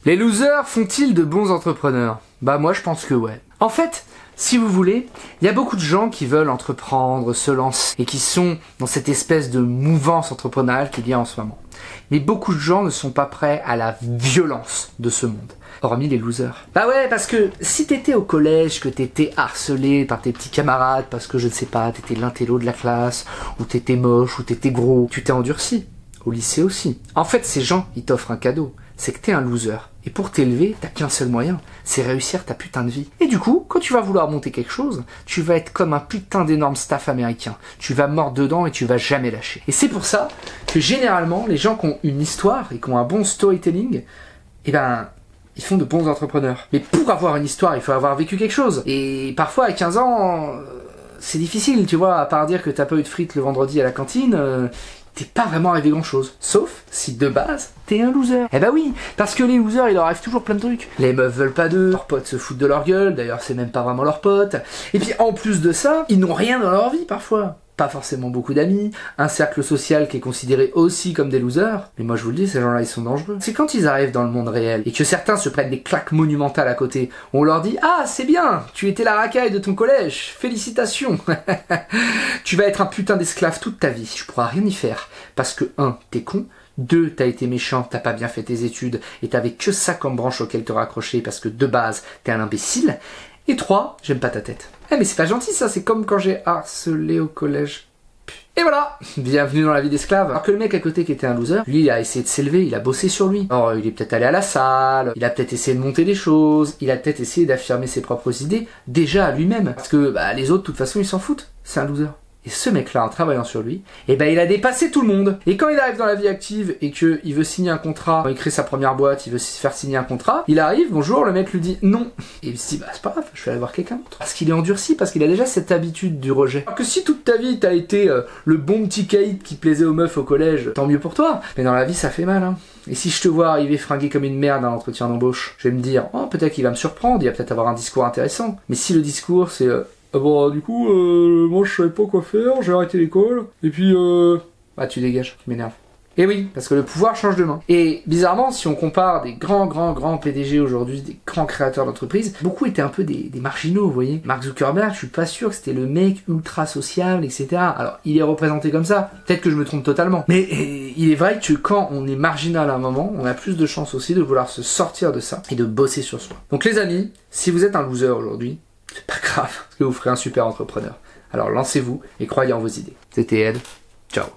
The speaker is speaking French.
Les losers font-ils de bons entrepreneurs? Bah moi je pense que ouais. En fait, si vous voulez, il y a beaucoup de gens qui veulent entreprendre, se lancer, et qui sont dans cette espèce de mouvance entrepreneuriale qu'il y a en ce moment. Mais beaucoup de gens ne sont pas prêts à la violence de ce monde. Hormis les losers. Bah ouais, parce que si t'étais au collège, que t'étais harcelé par tes petits camarades, parce que je ne sais pas, t'étais l'intello de la classe, ou t'étais moche, ou t'étais gros, tu t'es endurci. Au lycée aussi. En fait, ces gens, ils t'offrent un cadeau. C'est que t'es un loser. Et pour t'élever, t'as qu'un seul moyen, c'est réussir ta putain de vie. Et du coup, quand tu vas vouloir monter quelque chose, tu vas être comme un putain d'énorme staff américain. Tu vas mordre dedans et tu vas jamais lâcher. Et c'est pour ça que généralement, les gens qui ont une histoire et qui ont un bon storytelling, eh ben, ils font de bons entrepreneurs. Mais pour avoir une histoire, il faut avoir vécu quelque chose. Et parfois, à 15 ans, c'est difficile, tu vois, à part dire que t'as pas eu de frites le vendredi à la cantine, t'es pas vraiment arrivé grand chose. Sauf si de base, t'es un loser. Eh bah oui, parce que les losers, il leur arrive toujours plein de trucs. Les meufs veulent pas d'eux, leurs potes se foutent de leur gueule, d'ailleurs c'est même pas vraiment leurs potes. Et puis en plus de ça, ils n'ont rien dans leur vie parfois. Pas forcément beaucoup d'amis, un cercle social qui est considéré aussi comme des losers. Mais moi je vous le dis, ces gens-là ils sont dangereux. C'est quand ils arrivent dans le monde réel et que certains se prennent des claques monumentales à côté, on leur dit « Ah c'est bien, tu étais la racaille de ton collège, félicitations !» Tu vas être un putain d'esclave toute ta vie, tu pourras rien y faire. Parce que 1, t'es con, 2, t'as été méchant, t'as pas bien fait tes études et t'avais que ça comme branche auquel te raccrocher parce que de base t'es un imbécile. Et 3, j'aime pas ta tête. Eh mais c'est pas gentil ça, c'est comme quand j'ai harcelé au collège. Et voilà, bienvenue dans la vie d'esclave. Alors que le mec à côté qui était un loser, lui il a essayé de s'élever, il a bossé sur lui. Alors il est peut-être allé à la salle, il a peut-être essayé de monter des choses, il a peut-être essayé d'affirmer ses propres idées, déjà à lui-même. Parce que bah, les autres de toute façon ils s'en foutent, c'est un loser. Et ce mec-là, en travaillant sur lui, eh ben il a dépassé tout le monde. Et quand il arrive dans la vie active et qu'il veut signer un contrat, quand il crée sa première boîte, il veut se faire signer un contrat, il arrive, bonjour, le mec lui dit non. Et il se dit, bah c'est pas grave, je vais aller voir quelqu'un d'autre. Parce qu'il est endurci, parce qu'il a déjà cette habitude du rejet. Alors que si toute ta vie t'as été le bon petit caïd qui plaisait aux meufs au collège, tant mieux pour toi. Mais dans la vie, ça fait mal, hein. Et si je te vois arriver fringué comme une merde à l'entretien d'embauche, je vais me dire, oh peut-être qu'il va me surprendre, il va peut-être avoir un discours intéressant. Mais si le discours c'est ah bon, du coup, moi je savais pas quoi faire, j'ai arrêté l'école, et puis bah tu dégages, tu m'énerves. Et oui, parce que le pouvoir change de main. Et bizarrement, si on compare des grands PDG aujourd'hui, des grands créateurs d'entreprises, beaucoup étaient un peu des marginaux, vous voyez. Mark Zuckerberg, je suis pas sûr que c'était le mec ultra sociable, etc. Alors, il est représenté comme ça, peut-être que je me trompe totalement. Mais il est vrai que quand on est marginal à un moment, on a plus de chances aussi de vouloir se sortir de ça et de bosser sur soi. Donc les amis, si vous êtes un loser aujourd'hui, c'est pas grave, parce que vous ferez un super entrepreneur. Alors lancez-vous et croyez en vos idées. C'était Ed. Ciao.